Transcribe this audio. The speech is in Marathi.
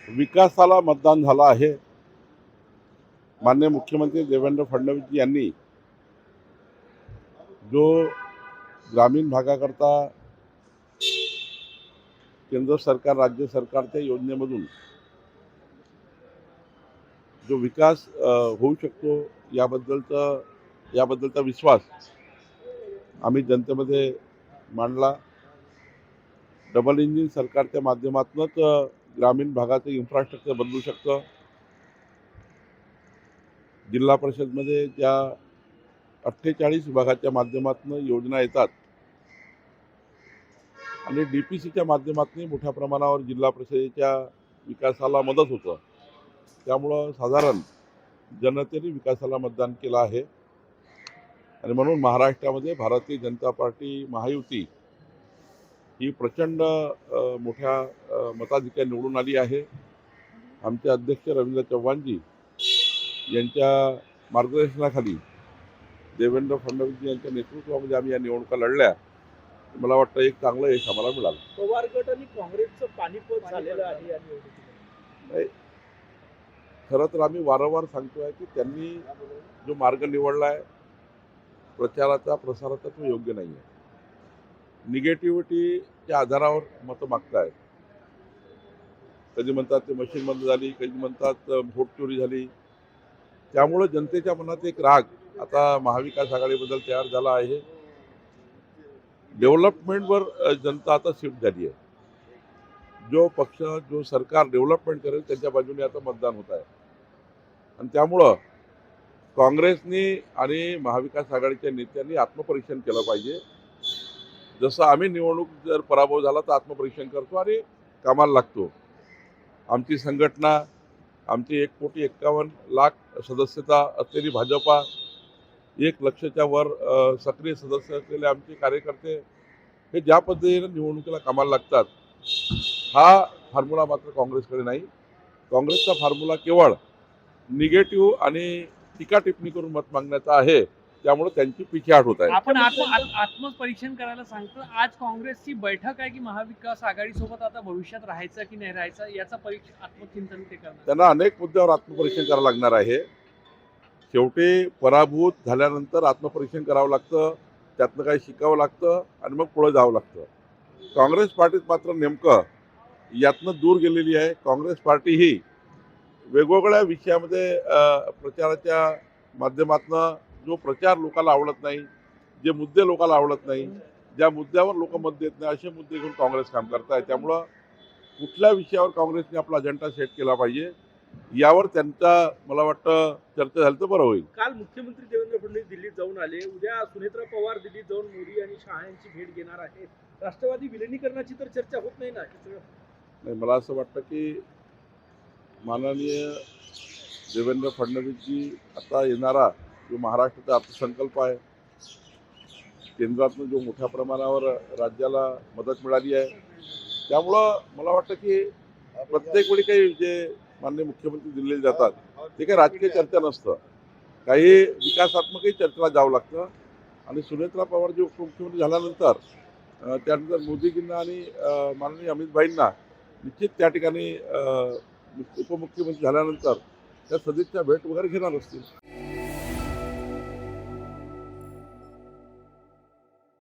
विकासाला मतदान झालं आहे. माननीय मुख्यमंत्री देवेंद्र फडणवीस यांनी जो ग्रामीण भागाकरता केंद्र सरकार राज्य सरकारच्या योजनेमधून जो विकास होऊ शकतो याबद्दलचा विश्वास आम्ही जनतेमध्ये मांडला. डबल इंजिन सरकारच्या माध्यमातूनच ग्रामीण भागाचं इन्फ्रास्ट्रक्चर बदलू शकतं. जिल्हा परिषदमध्ये ज्या 48 विभागाच्या माध्यमातून योजना येतात आणि DPCच्या माध्यमातून मोठ्या प्रमाणावर जिल्हा परिषदेच्या विकासाला मदत होतं. त्यामुळं साधारण जनतेने विकासाला मतदान केलं आहे आणि म्हणून महाराष्ट्रामध्ये भारतीय जनता पार्टी महायुती ही प्रचंड मोठ्या मताधिक्याने निवडून आली आहे. आमचे अध्यक्ष रवींद्र चव्हाणजी यांच्या मार्गदर्शनाखाली देवेंद्र फडणवीस यांच्या नेतृत्वामध्ये आम्ही या निवडणुका लढल्या. मला वाटतं एक चांगलं यश आम्हाला मिळालं. पवार गट आणि काँग्रेसचं पानिपत झालेलं आहे या निवडणुकीत. खरं तर आम्ही वारंवार सांगतोय की त्यांनी जो मार्ग निवडला आहे प्रचाराचा प्रसाराचा तो योग्य नाही आहे. निगेटिव्हिटीच्या आधारावर मतं मागताय. कधी म्हणतात ते मशीन बंद झाली, कधी म्हणतात व्होट चोरी झाली. त्यामुळं जनतेच्या मनात एक राग आता महाविकास आघाडीबद्दल तयार झाला आहे. डेव्हलपमेंटवर जनता आता शिफ्ट झाली आहे. जो पक्ष जो सरकार डेव्हलपमेंट करेल त्यांच्या बाजूने आता मतदान होत आहे आणि त्यामुळं काँग्रेसनी आणि महाविकास आघाडीच्या नेत्यांनी आत्मपरीक्षण केलं पाहिजे. जसं आम्ही निवडणूक जर पराभव झाला तर आत्मपरीक्षण करतो आणि कामाला लागतो. आमची संघटना आमची 1,51,00,000 सदस्यता असलेली भाजपा, 1,00,000च्या वर सक्रिय सदस्य असलेले आमचे कार्यकर्ते हे ज्या पद्धतीने निवडणुकीला कामाला लागतात हा फॉर्म्युला मात्र काँग्रेसकडे नाही. काँग्रेसचा फॉर्म्युला केवळ निगेटिव्ह आणि टीका टिप्पणी करून मत मागण्याचा आहे. त्यामुळे त्यांची पिछेहाट होत आहे. आपण आत्मपरीक्षण करायला सांगतो. आज काँग्रेसची बैठक आहे की महाविकास आघाडीसोबत आता भविष्यात राहायचं की नाही राहायचं याचा आत्मचिंतन ते करणार. त्यांना अनेक मुद्द्यावर आत्मपरीक्षण करावं लागणार आहे. शेवटी पराभूत झाल्यानंतर आत्मपरीक्षण करावं लागतं, त्यातनं काही शिकावं लागतं आणि मग पुढे जावं लागतं. काँग्रेस पार्टीत मात्र नेमकं यातनं दूर गेलेली आहे. काँग्रेस पार्टी ही वेगवेगळ्या विषयामध्ये प्रचाराच्या माध्यमातून जो प्रचार लोकांना आवडत नाही, जे मुद्दे लोकांना आवडत नाही, ज्या मुद्द्यावर लोक मत देत नाही असे मुद्दे घेऊन काँग्रेस काम करत आहे. त्यामुळं कुठल्या विषयावर काँग्रेसने आपला अजेंडा सेट केला पाहिजे यावर त्यांचा मला वाटतं चर्चा झाली तर बरं होईल. काल मुख्यमंत्री देवेंद्र फडणवीस दिल्लीत जाऊन आले. उद्या सुनेत्रा पवार दिल्लीत जाऊन मोदी आणि शहा यांची भेट घेणार आहे. राष्ट्रवादी विलिनीकरणाची तर चर्चा होत नाही ना? नाही, मला असं वाटतं की माननीय देवेंद्र फडणवीसजी आता येणारा जो महाराष्ट्राचा अर्थसंकल्प आहे, केंद्रातून जो मोठ्या प्रमाणावर राज्याला मदत मिळाली आहे, त्यामुळं मला वाटतं की प्रत्येक वेळी काही जे माननीय मुख्यमंत्री दिल्लीला जातात ते काही राजकीय चर्चा नसतं, काही विकासात्मकही चर्चेला जावं लागतं. आणि सुनेत्रा पवार जे उपमुख्यमंत्री झाल्यानंतर त्यानंतर मोदीजींना आणि माननीय अमित भाईंना निश्चित त्या ठिकाणी उपमुख्यमंत्री झाल्यानंतर त्या सदिच्छा भेट वगैरे घेणार असतील.